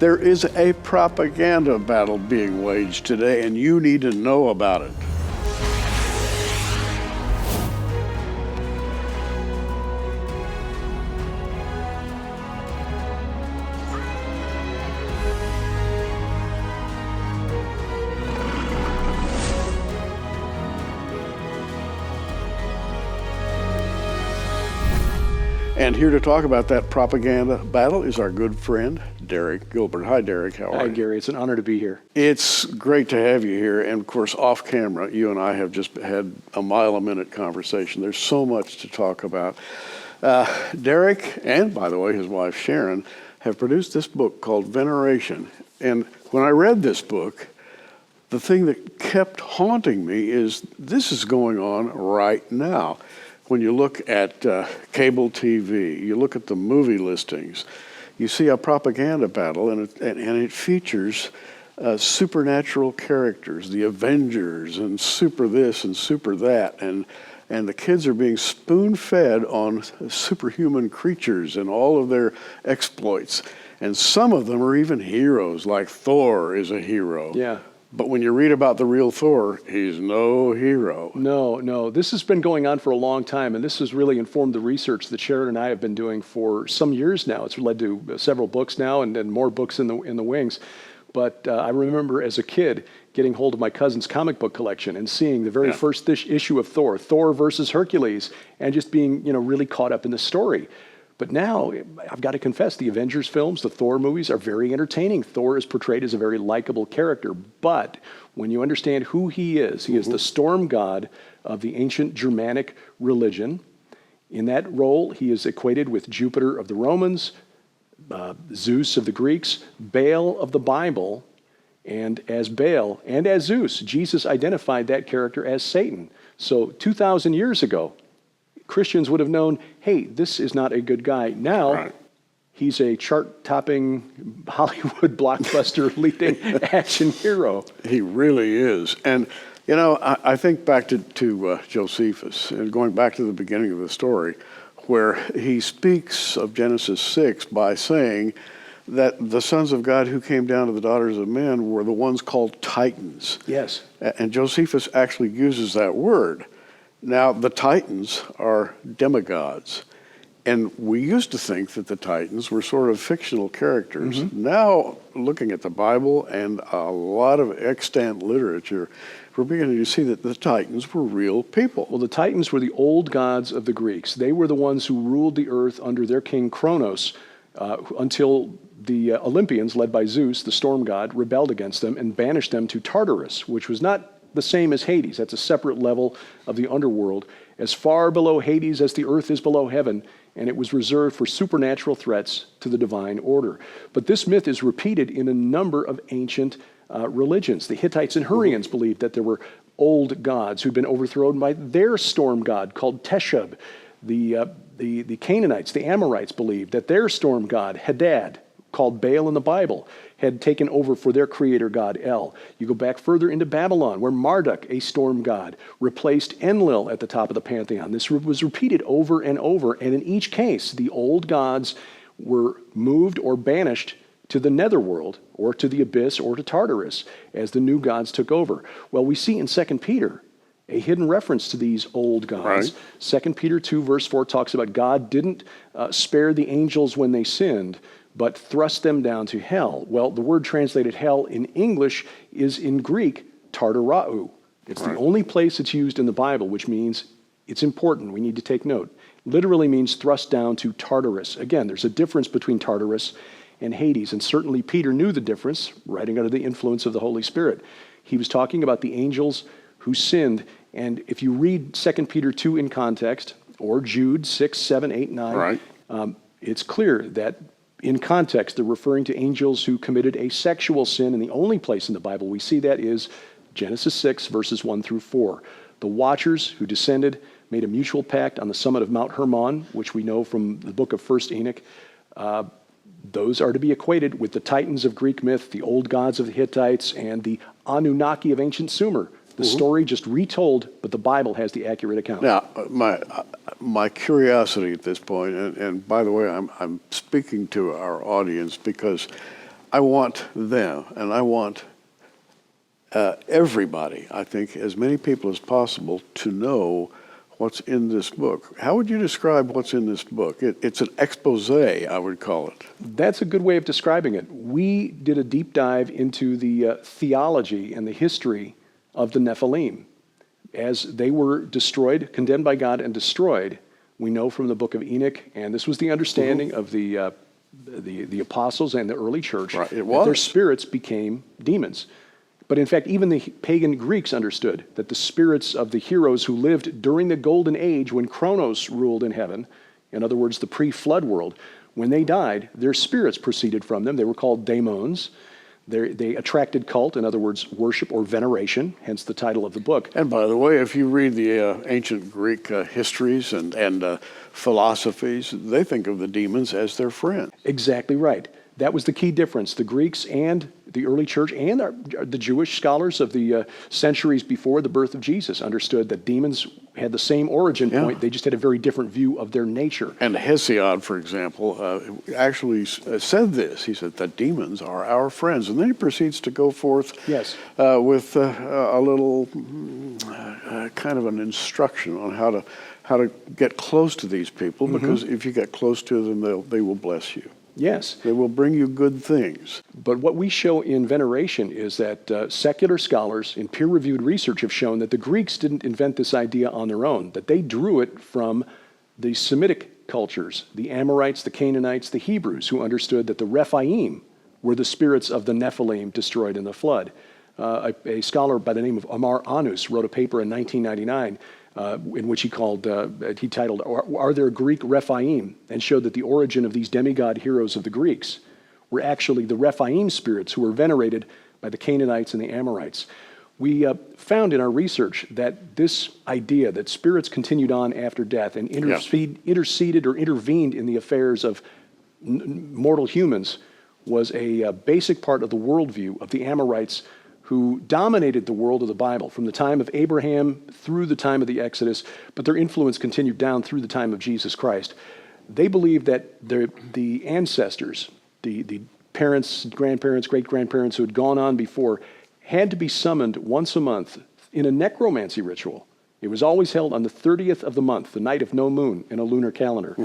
There is a propaganda battle being waged today, and you need to know about it. And here to talk about that propaganda battle is our good friend, Derek Gilbert. Hi, Derek. How are you? Hi, Gary. It's an honor to be here. It's great to have you here. And, of course, off camera, you and I have just had a mile-a-minute conversation. There's so much to talk about. Derek, and, by the way, his wife, Sharon, have produced this book called Veneration. And when I read this book, the thing that kept haunting me is this is going on right now. When you look at cable TV, you look at the movie listings, you see a propaganda battle, and it features supernatural characters, the Avengers, and super this and super that, and the kids are being spoon-fed on superhuman creatures and all of their exploits. And some of them are even heroes, like Thor is a hero. Yeah. But when you read about the real Thor, he's no hero. No. This has been going on for a long time, and this has really informed the research that Sharon and I have been doing for some years now. It's led to several books now, and more books in the wings. But I remember as a kid getting hold of my cousin's comic book collection and seeing the very first issue of Thor versus Hercules, and just being really caught up in the story. But now, I've got to confess, the Avengers films, the Thor movies are very entertaining. Thor is portrayed as a very likable character. But when you understand who he is the storm god of the ancient Germanic religion. In that role, he is equated with Jupiter of the Romans, Zeus of the Greeks, Baal of the Bible. And as Baal and as Zeus, Jesus identified that character as Satan. So 2,000 years ago, Christians would have known, hey, this is not a good guy. Now, he's a chart-topping Hollywood blockbuster leading action hero. He really is. And, I think back to Josephus, and going back to the beginning of the story, where he speaks of Genesis 6 by saying that the sons of God who came down to the daughters of men were the ones called Titans. Yes. And Josephus actually uses that word. Now, the Titans are demigods, and we used to think that the Titans were sort of fictional characters. Mm-hmm. Now, looking at the Bible and a lot of extant literature, we're beginning to see that the Titans were real people. Well, the Titans were the old gods of the Greeks. They were the ones who ruled the earth under their king Kronos until the Olympians, led by Zeus, the storm god, rebelled against them and banished them to Tartarus, which was not the same as Hades. That's a separate level of the underworld, as far below Hades as the earth is below heaven, and it was reserved for supernatural threats to the divine order. But this myth is repeated in a number of ancient religions. The Hittites and Hurrians believed that there were old gods who'd been overthrown by their storm god called Teshub. The Canaanites, the Amorites, believed that their storm god, Hadad, called Baal in the Bible, had taken over for their creator god El. You go back further into Babylon, where Marduk, a storm god, replaced Enlil at the top of the pantheon. This was repeated over and over, and in each case, the old gods were moved or banished to the netherworld, or to the abyss, or to Tartarus, as the new gods took over. Well, we see in 2 Peter a hidden reference to these old gods. Right. 2 Peter 2, verse 4 talks about God didn't spare the angels when they sinned, but thrust them down to hell. Well, the word translated hell in English is in Greek, tartarau. It's the only place it's used in the Bible, which means it's important. We need to take note. Literally means thrust down to Tartarus. Again, there's a difference between Tartarus and Hades, and certainly Peter knew the difference, writing under the influence of the Holy Spirit. He was talking about the angels who sinned, and if you read 2 Peter 2 in context, or Jude 6, 7, 8, 9, it's clear that in context, they're referring to angels who committed a sexual sin, and the only place in the Bible we see that is Genesis 6, verses 1 through 4. The Watchers who descended made a mutual pact on the summit of Mount Hermon, which we know from the book of 1 Enoch. Those are to be equated with the Titans of Greek myth, the old gods of the Hittites, and the Anunnaki of ancient Sumer. The story just retold, but the Bible has the accurate account. Now, my curiosity at this point, and by the way, I'm speaking to our audience because I want them, and I want everybody, I think, as many people as possible, to know what's in this book. How would you describe what's in this book? It's an expose, I would call it. That's a good way of describing it. We did a deep dive into the theology and the history of the Nephilim. As they were destroyed, condemned by God and destroyed, we know from the book of Enoch, and this was the understanding of the apostles and the early church, Right, it that was. their spirits became demons. But in fact, even the pagan Greeks understood that the spirits of the heroes who lived during the golden age when Kronos ruled in heaven, in other words, the pre-flood world, when they died, their spirits proceeded from them. They were called daemons. They attracted cult, in other words, worship or veneration, hence the title of the book. And by the way, if you read the ancient Greek histories and philosophies, they think of the demons as their friend. Exactly right. That was the key difference. The Greeks and the early church and the Jewish scholars of the centuries before the birth of Jesus understood that demons had the same origin point. They just had a very different view of their nature. And Hesiod, for example, actually said this. He said that demons are our friends. And then he proceeds to go forth with a little kind of an instruction on how to get close to these people, because if you get close to them, they will bless you. Yes. They will bring you good things. But what we show in veneration is that secular scholars in peer-reviewed research have shown that the Greeks didn't invent this idea on their own, that they drew it from the Semitic cultures, the Amorites, the Canaanites, the Hebrews, who understood that the Rephaim were the spirits of the Nephilim destroyed in the flood. A scholar by the name of Amar Anus wrote a paper in 1999 in which he titled, Are There Greek Rephaim? And showed that the origin of these demigod heroes of the Greeks were actually the Rephaim spirits who were venerated by the Canaanites and the Amorites. We found in our research that this idea that spirits continued on after death and interceded or intervened in the affairs of mortal humans was a basic part of the worldview of the Amorites, who dominated the world of the Bible from the time of Abraham through the time of the Exodus, but their influence continued down through the time of Jesus Christ. They believed that the ancestors, the parents, grandparents, great-grandparents who had gone on before, had to be summoned once a month in a necromancy ritual. It was always held on the 30th of the month, the night of no moon in a lunar calendar.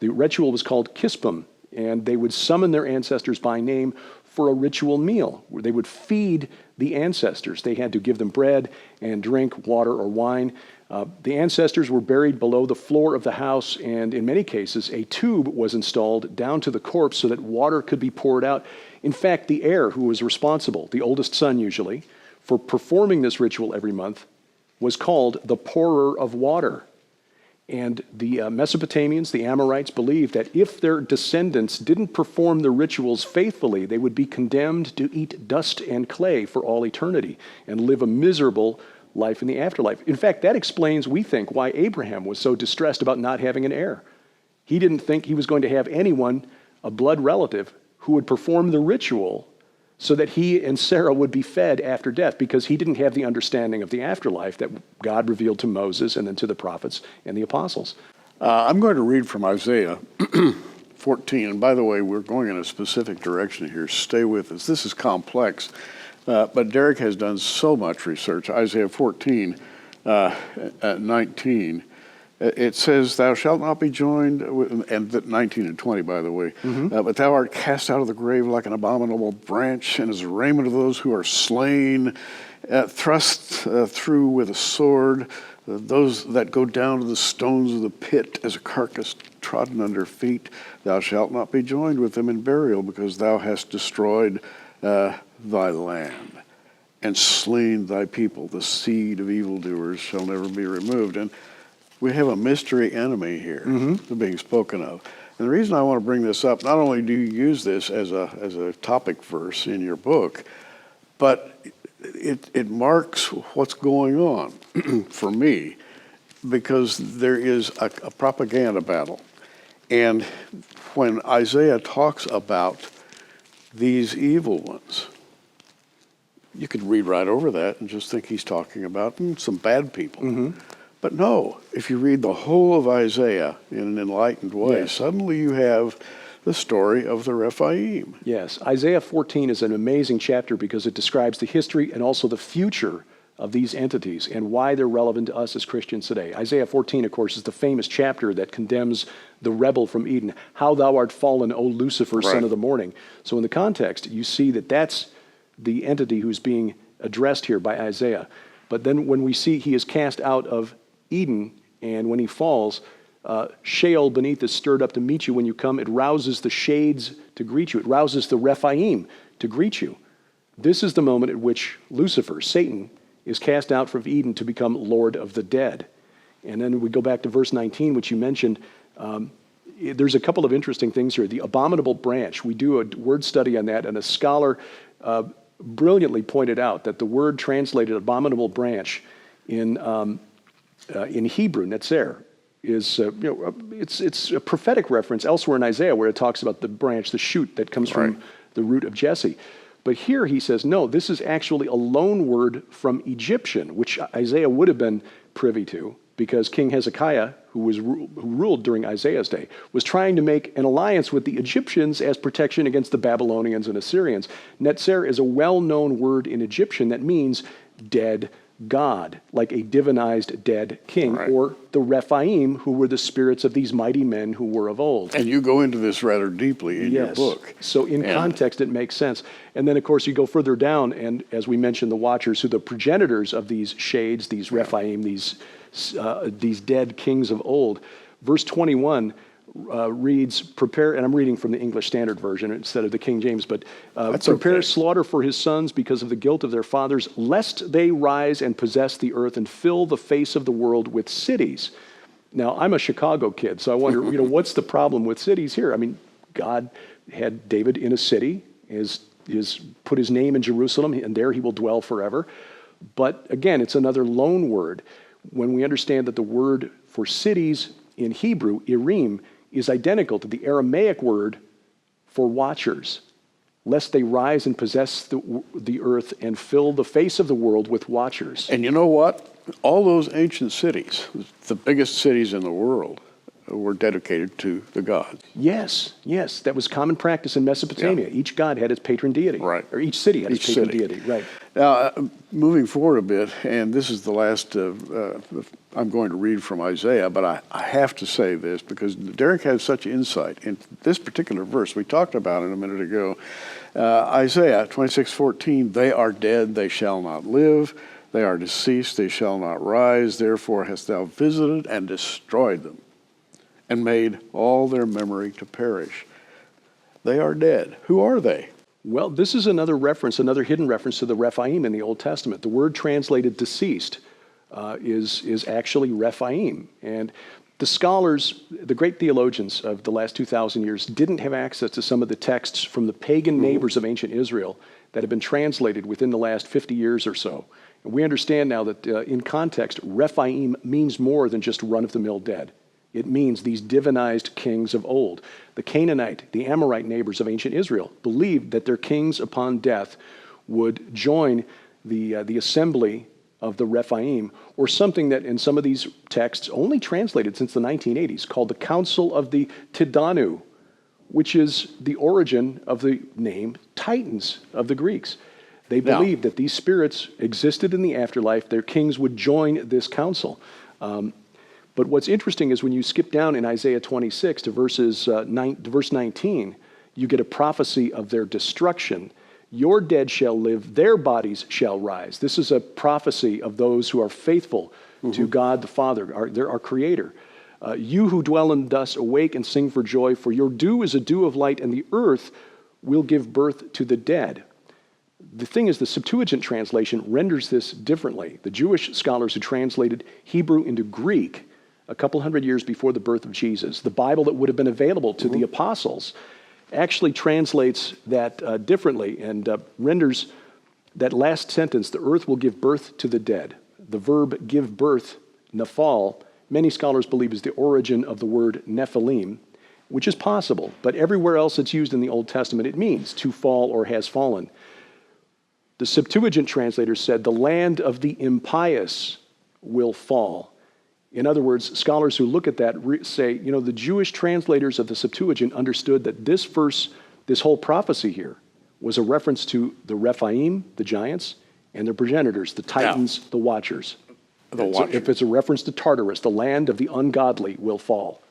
The ritual was called Kispum, and they would summon their ancestors by name for a ritual meal where they would feed the ancestors. They had to give them bread and drink, water or wine. The ancestors were buried below the floor of the house, and in many cases, a tube was installed down to the corpse so that water could be poured out. In fact, the heir who was responsible, the oldest son usually, for performing this ritual every month was called the pourer of water. And the Mesopotamians, the Amorites, believed that if their descendants didn't perform the rituals faithfully, they would be condemned to eat dust and clay for all eternity and live a miserable life in the afterlife. In fact, that explains, we think, why Abraham was so distressed about not having an heir. He didn't think he was going to have anyone, a blood relative, who would perform the ritual so that he and Sarah would be fed after death, because he didn't have the understanding of the afterlife that God revealed to Moses and then to the prophets and the apostles. I'm going to read from Isaiah 14. And by the way, we're going in a specific direction here. Stay with us. This is complex, but Derek has done so much research. Isaiah 14, 19. It says, thou shalt not be joined, and 19 and 20, by the way, but thou art cast out of the grave like an abominable branch, and as a raiment of those who are slain, thrust through with a sword, those that go down to the stones of the pit as a carcass trodden under feet. Thou shalt not be joined with them in burial, because thou hast destroyed thy land and slain thy people. The seed of evildoers shall never be removed. And we have a mystery enemy here being spoken of. And the reason I want to bring this up, not only do you use this as a topic verse in your book, but it marks what's going on for me, because there is a propaganda battle. And when Isaiah talks about these evil ones, you could read right over that and just think he's talking about some bad people. But no, if you read the whole of Isaiah in an enlightened way, suddenly you have the story of the Rephaim. Yes, Isaiah 14 is an amazing chapter because it describes the history and also the future of these entities and why they're relevant to us as Christians today. Isaiah 14, of course, is the famous chapter that condemns the rebel from Eden. How thou art fallen, O Lucifer, son of the morning. So in the context, you see that that's the entity who's being addressed here by Isaiah. But then when we see he is cast out of Eden, and when he falls, Sheol beneath is stirred up to meet you when you come. It rouses the shades to greet you. It rouses the Rephaim to greet you. This is the moment at which Lucifer, Satan, is cast out from Eden to become Lord of the dead. And then we go back to verse 19, which you mentioned. There's a couple of interesting things here. The abominable branch, we do a word study on that, and a scholar brilliantly pointed out that the word translated abominable branch in Hebrew, netzer, is it's a prophetic reference elsewhere in Isaiah where it talks about the branch, the shoot that comes from the root of Jesse. But here he says, no, this is actually a loan word from Egyptian, which Isaiah would have been privy to because King Hezekiah, who ruled during Isaiah's day, was trying to make an alliance with the Egyptians as protection against the Babylonians and Assyrians. Netzer is a well-known word in Egyptian that means dead God, like a divinized dead king, or the Rephaim, who were the spirits of these mighty men who were of old. And you go into this rather deeply in your book. So in context, it makes sense. And then, of course, you go further down, and as we mentioned, the Watchers, who are the progenitors of these shades, these Rephaim, these dead kings of old. Verse 21 reads, prepare, and I'm reading from the English Standard Version instead of the King James, but prepare slaughter for his sons because of the guilt of their fathers, lest they rise and possess the earth and fill the face of the world with cities. Now, I'm a Chicago kid, so I wonder, what's the problem with cities here? I mean, God had David in a city, put his name in Jerusalem, and there he will dwell forever. But again, it's another loan word. When we understand that the word for cities in Hebrew, Irim, is identical to the Aramaic word for watchers, lest they rise and possess the earth and fill the face of the world with watchers. And you know what? All those ancient cities, the biggest cities in the world, were dedicated to the gods. Yes, that was common practice in Mesopotamia. Each god had its patron deity. Or each city had its patron deity. Now, moving forward a bit, and this is the last I'm going to read from Isaiah, but I have to say this because Derek has such insight in this particular verse. We talked about it a minute ago. Isaiah 26:14, they are dead, they shall not live. They are deceased, they shall not rise. Therefore hast thou visited and destroyed them, and made all their memory to perish. They are dead. Who are they? Well, this is another reference, another hidden reference to the Rephaim in the Old Testament. The word translated deceased is actually Rephaim. And the scholars, the great theologians of the last 2,000 years, didn't have access to some of the texts from the pagan neighbors of ancient Israel that have been translated within the last 50 years or so. And we understand now that in context, Rephaim means more than just run-of-the-mill dead. It means these divinized kings of old. The Canaanite, the Amorite neighbors of ancient Israel believed that their kings upon death would join the assembly of the Rephaim, or something that in some of these texts only translated since the 1980s, called the Council of the Tidanu, which is the origin of the name Titans of the Greeks. They believed that these spirits existed in the afterlife. Their kings would join this council. But what's interesting is when you skip down in Isaiah 26 to verse 19, you get a prophecy of their destruction. Your dead shall live, their bodies shall rise. This is a prophecy of those who are faithful to God the Father, our Creator. You who dwell in dust, awake and sing for joy, for your dew is a dew of light, and the earth will give birth to the dead. The thing is, the Septuagint translation renders this differently. The Jewish scholars who translated Hebrew into Greek a couple hundred years before the birth of Jesus, the Bible that would have been available to the apostles, actually translates that differently and renders that last sentence, the earth will give birth to the dead. The verb give birth, nephal, many scholars believe is the origin of the word Nephilim, which is possible, but everywhere else it's used in the Old Testament, it means to fall or has fallen. The Septuagint translators said the land of the impious will fall. In other words, scholars who look at that say, the Jewish translators of the Septuagint understood that this verse, this whole prophecy here, was a reference to the Rephaim, the giants, and their progenitors, the Titans, the Watchers. So if it's a reference to Tartarus, the land of the ungodly will fall.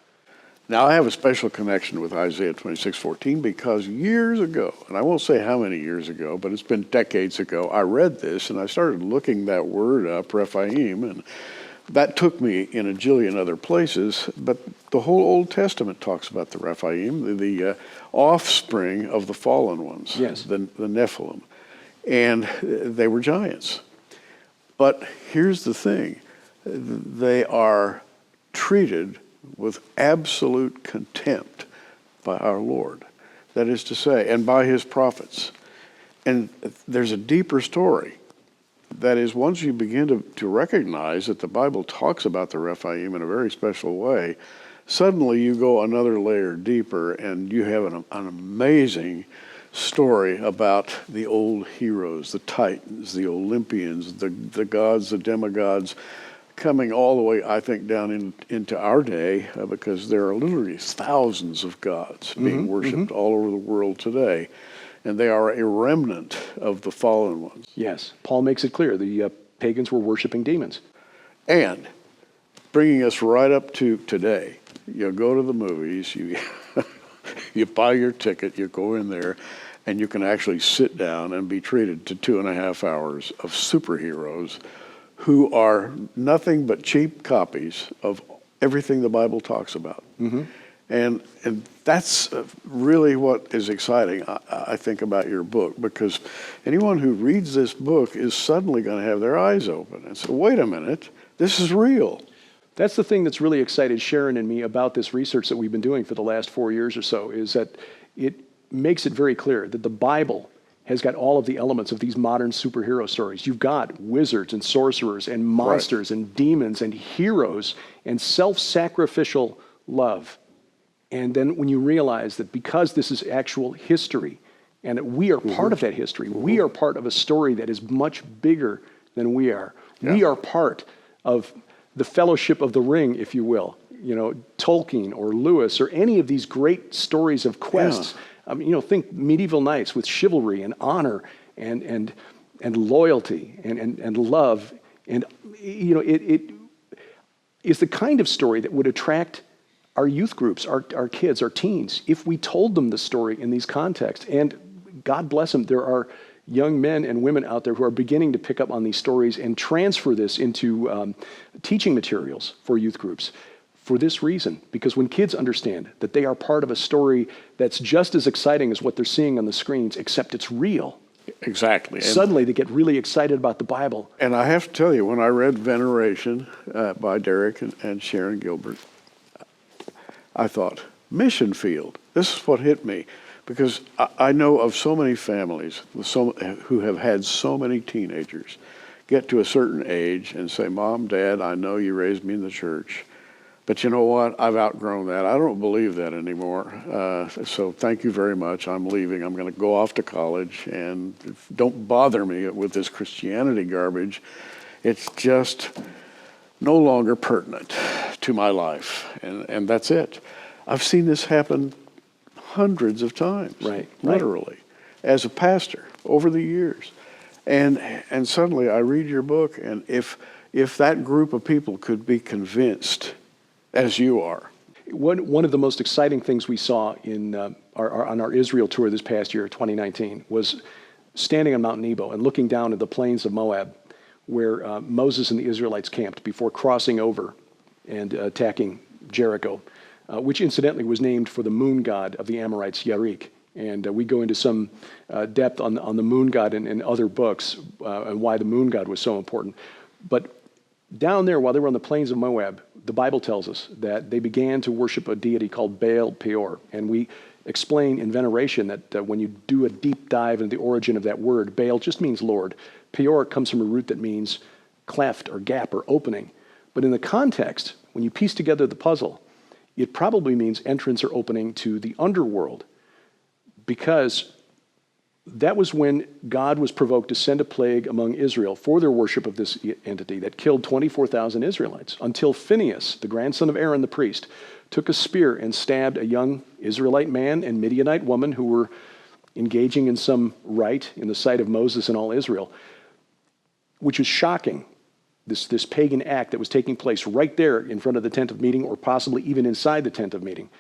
Now, I have a special connection with Isaiah 26:14 because years ago, and I won't say how many years ago, but it's been decades ago, I read this and I started looking that word up, Rephaim, and that took me in a jillion other places. But the whole Old Testament talks about the Rephaim, the offspring of the fallen ones, yes, the Nephilim, and they were giants. But here's the thing, they are treated with absolute contempt by our Lord. That is to say, and by his prophets. And there's a deeper story. That is, once you begin to recognize that the Bible talks about the Rephaim in a very special way, suddenly you go another layer deeper and you have an amazing story about the old heroes, the Titans, the Olympians, the gods, the demigods, coming all the way, I think, down into our day, because there are literally thousands of gods being worshipped all over the world today, and they are a remnant of the fallen ones. Yes, Paul makes it clear the pagans were worshiping demons. And bringing us right up to today, you go to the movies, you you buy your ticket, you go in there, and you can actually sit down and be treated to 2.5 hours of superheroes who are nothing but cheap copies of everything the Bible talks about. And that's really what is exciting, I think, about your book, because anyone who reads this book is suddenly going to have their eyes open and say, wait a minute, this is real. That's the thing that's really excited Sharon and me about this research that we've been doing for the last 4 years or so, is that it makes it very clear that the Bible has got all of the elements of these modern superhero stories. You've got wizards and sorcerers and monsters and demons and heroes and self-sacrificial love. And then when you realize that because this is actual history and that we are part of that history, we are part of a story that is much bigger than we are. We are part of the Fellowship of the Ring, if you will. Tolkien or Lewis or any of these great stories of quests. Think medieval knights with chivalry and honor and loyalty and love. And, it is the kind of story that would attract our youth groups, our kids, our teens, if we told them the story in these contexts. And God bless them, there are young men and women out there who are beginning to pick up on these stories and transfer this into teaching materials for youth groups. For this reason, because when kids understand that they are part of a story that's just as exciting as what they're seeing on the screens, except it's real. Exactly. Suddenly they get really excited about the Bible. And I have to tell you, when I read Veneration by Derek and Sharon Gilbert, I thought, mission field. This is what hit me, because I know of so many families who have had so many teenagers get to a certain age and say, Mom, Dad, I know you raised me in the church, but you know what? I've outgrown that. I don't believe that anymore. So thank you very much. I'm leaving. I'm going to go off to college, and don't bother me with this Christianity garbage. It's just no longer pertinent to my life, and that's it. I've seen this happen hundreds of times, literally, as a pastor over the years. And suddenly I read your book, and if that group of people could be convinced, as you are. One of the most exciting things we saw on our Israel tour this past year, 2019, was standing on Mount Nebo and looking down at the plains of Moab, where Moses and the Israelites camped before crossing over and attacking Jericho, which incidentally was named for the moon god of the Amorites, Yarik. And we go into some depth on the moon god in other books and why the moon god was so important. But down there, while they were on the plains of Moab, the Bible tells us that they began to worship a deity called Baal Peor. And we explain in Veneration that when you do a deep dive into the origin of that word, Baal just means Lord. Peor comes from a root that means cleft or gap or opening. But in the context, when you piece together the puzzle, it probably means entrance or opening to the underworld, because That was when God was provoked to send a plague among Israel for their worship of this entity that killed 24,000 Israelites, until Phinehas, the grandson of Aaron the priest, took a spear and stabbed a young Israelite man and Midianite woman who were engaging in some rite in the sight of Moses and all Israel, which was shocking. This pagan act that was taking place right there in front of the tent of meeting, or possibly even inside the tent of meeting.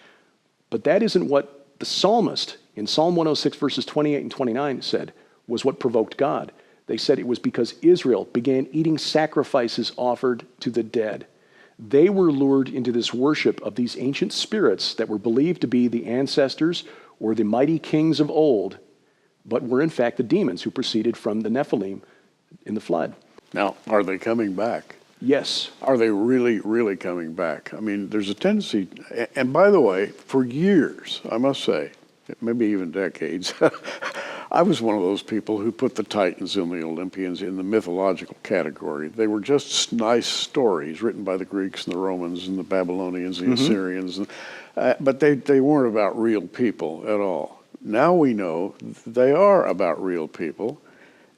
But that isn't what the psalmist in Psalm 106 verses 28 and 29 said was what provoked God. They said it was because Israel began eating sacrifices offered to the dead. They were lured into this worship of these ancient spirits that were believed to be the ancestors or the mighty kings of old, but were in fact the demons who proceeded from the Nephilim in the flood. Now, are they coming back? Yes. Are they really, really coming back? I mean, there's a tendency, and by the way, for years, I must say, maybe even decades, I was one of those people who put the Titans and the Olympians in the mythological category. They were just nice stories written by the Greeks and the Romans and the Babylonians, the Assyrians, but they weren't about real people at all. Now we know they are about real people.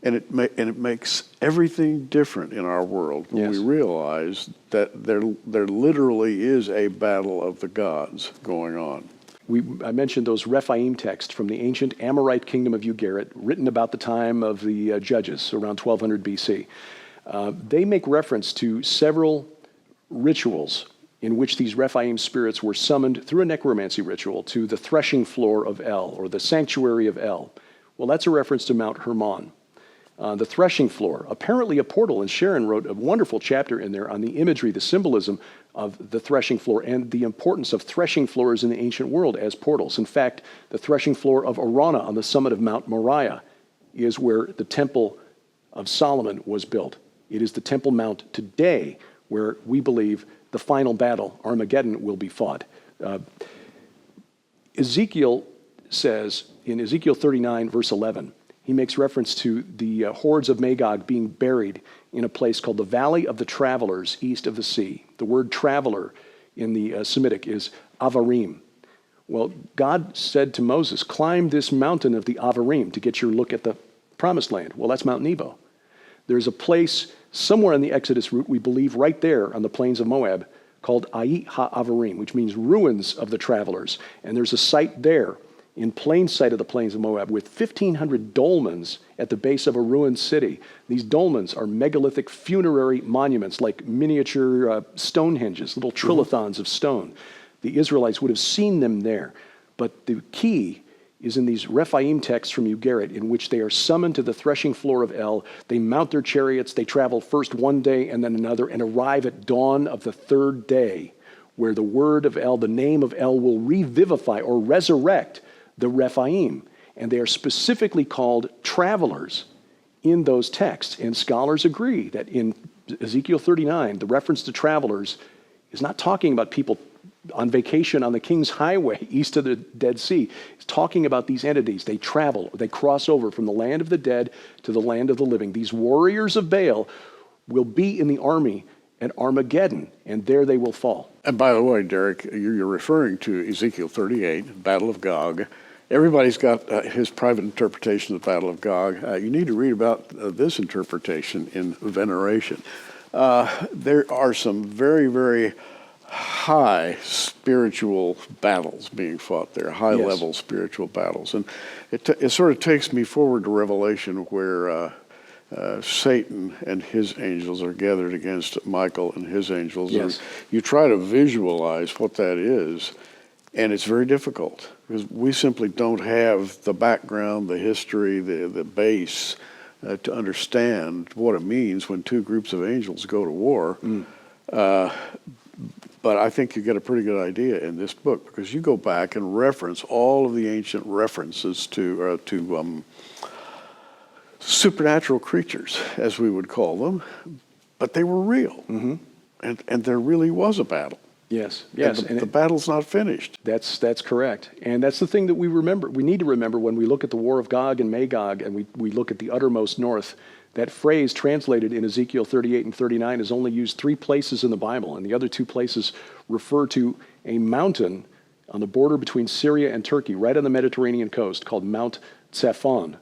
And it makes everything different in our world when we realize that there literally is a battle of the gods going on. I mentioned those Rephaim texts from the ancient Amorite kingdom of Gilbert, written about the time of the Judges, around 1200 BC. They make reference to several rituals in which these Rephaim spirits were summoned through a necromancy ritual to the threshing floor of El, or the sanctuary of El. Well, that's a reference to Mount Hermon. The threshing floor, apparently a portal, and Sharon wrote a wonderful chapter in there on the imagery, the symbolism of the threshing floor, and the importance of threshing floors in the ancient world as portals. In fact, the threshing floor of Arana on the summit of Mount Moriah is where the Temple of Solomon was built. It is the Temple Mount today where we believe the final battle, Armageddon, will be fought. Ezekiel says, in Ezekiel 39, verse 11, he makes reference to the hordes of Magog being buried in a place called the Valley of the Travelers east of the sea. The word traveler in the Semitic is Avarim. Well, God said to Moses, climb this mountain of the Avarim to get your look at the promised land. Well, that's Mount Nebo. There's a place somewhere on the Exodus route, we believe right there on the plains of Moab, called Ayit HaAvarim, which means ruins of the travelers. And there's a site there in plain sight of the plains of Moab with 1,500 dolmens at the base of a ruined city. These dolmens are megalithic funerary monuments, like miniature Stonehenges, little trilithons of stone. The Israelites would have seen them there. But the key is in these Rephaim texts from Ugarit, in which they are summoned to the threshing floor of El. They mount their chariots, they travel first one day and then another, and arrive at dawn of the third day, where the word of El, the name of El, will revivify or resurrect the Rephaim, and they are specifically called travelers in those texts. And scholars agree that in Ezekiel 39, the reference to travelers is not talking about people on vacation on the King's Highway east of the Dead Sea. It's talking about these entities. They travel, they cross over from the land of the dead to the land of the living. These warriors of Baal will be in the army at Armageddon, and there they will fall. And by the way, Derek, you're referring to Ezekiel 38, Battle of Gog. Everybody's got his private interpretation of the Battle of Gog. You need to read about this interpretation in Veneration. There are some very, very high spiritual battles being fought there, high-level spiritual battles. And it sort of takes me forward to Revelation, where Satan and his angels are gathered against Michael and his angels. Yes. And you try to visualize what that is, and it's very difficult, because we simply don't have the background, the history, the base to understand what it means when two groups of angels go to war. But I think you get a pretty good idea in this book, because you go back and reference all of the ancient references to supernatural creatures, as we would call them, but they were real, and there really was a battle. Yes. And the battle's not finished. That's correct. And that's the thing that we remember. We need to remember when we look at the war of Gog and Magog, and we look at the uttermost north. That phrase translated in Ezekiel 38 and 39 is only used 3 places in the Bible, and the other 2 places refer to a mountain on the border between Syria and Turkey, right on the Mediterranean coast, called Mount Tsephon.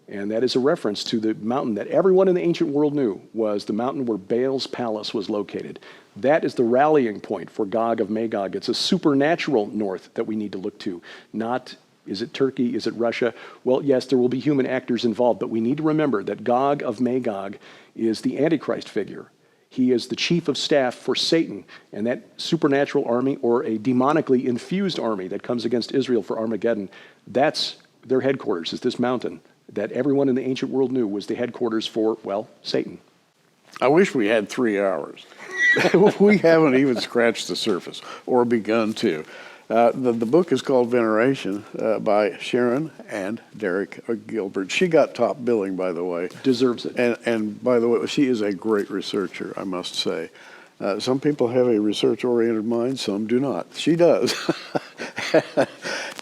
And that is a reference to the mountain that everyone in the ancient world knew was the mountain where Baal's palace was located. That is the rallying point for Gog of Magog. It's a supernatural north that we need to look to, not is it Turkey, is it Russia? Well, yes, there will be human actors involved, but we need to remember that Gog of Magog is the Antichrist figure. He is the chief of staff for Satan, and that supernatural army, or a demonically infused army that comes against Israel for Armageddon, that's their headquarters, is this mountain that everyone in the ancient world knew was the headquarters for, well, Satan. I wish we had 3 hours. We haven't even scratched the surface or begun to. The book is called Veneration by Sharon and Derek Gilbert. She got top billing, by the way. Deserves it. And by the way, she is a great researcher, I must say. Some people have a research-oriented mind, some do not. She does.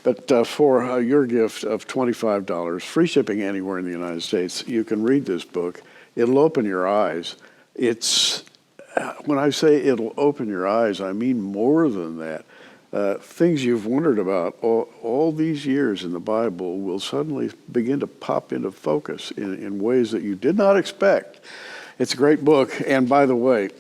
But for your gift of $25, free shipping anywhere in the United States, you can read this book. It'll open your eyes. When I say it'll open your eyes, I mean more than that. Things you've wondered about all these years in the Bible will suddenly begin to pop into focus in ways that you did not expect. It's a great book. And by the way,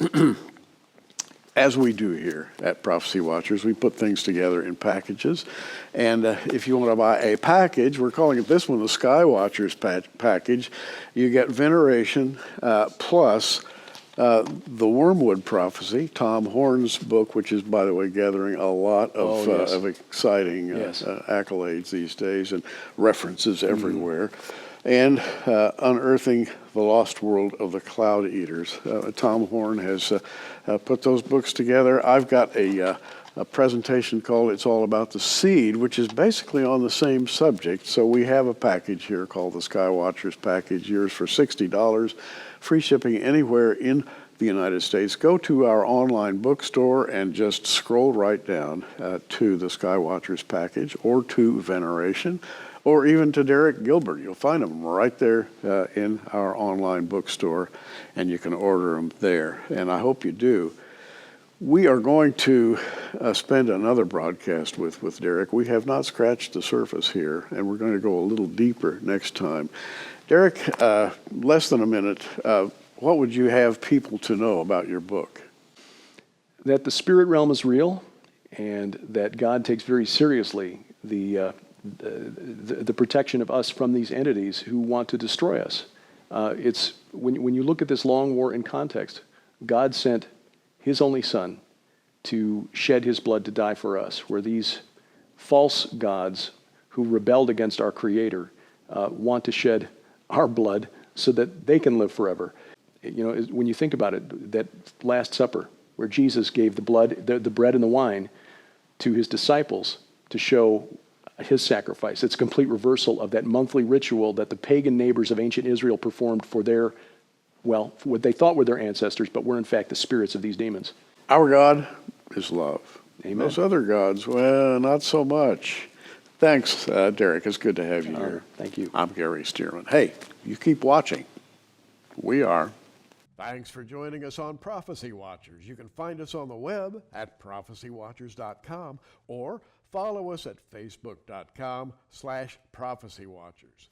as we do here at Prophecy Watchers, we put things together in packages. And if you want to buy a package, we're calling it this one the Sky Watchers package. You get Veneration plus the Wormwood Prophecy, Tom Horn's book, which is, by the way, gathering a lot of exciting accolades these days and references everywhere. And Unearthing the Lost World of the Cloud Eaters. Tom Horn has put those books together. I've got a presentation called It's All About the Seed, which is basically on the same subject. So we have a package here called the Sky Watchers package, yours for $60, free shipping anywhere in the United States. Go to our online bookstore and just scroll right down to the Sky Watchers package or to Veneration, or even to Derek Gilbert. You'll find them right there in our online bookstore, and you can order them there. And I hope you do. We are going to spend another broadcast with Derek. We have not scratched the surface here, and we're going to go a little deeper next time. Derek, less than a minute, what would you have people to know about your book? That the spirit realm is real, and that God takes very seriously the protection of us from these entities who want to destroy us. It's when you look at this long war in context, God sent his only son to shed his blood to die for us, where these false gods who rebelled against our Creator want to shed our blood so that they can live forever. You know, when you think about it, that Last Supper, where Jesus gave the blood, the bread and the wine to his disciples to show his sacrifice. It's a complete reversal of that monthly ritual that the pagan neighbors of ancient Israel performed for their, well, what they thought were their ancestors, but were in fact the spirits of these demons. Our God is love. Amen. Those other gods, well, not so much. Thanks, Derek. It's good to have you here. Thank you. I'm Gary Stearman. Hey, you keep watching. We are. Thanks for joining us on Prophecy Watchers. You can find us on the web at prophecywatchers.com or follow us at facebook.com/prophecywatchers.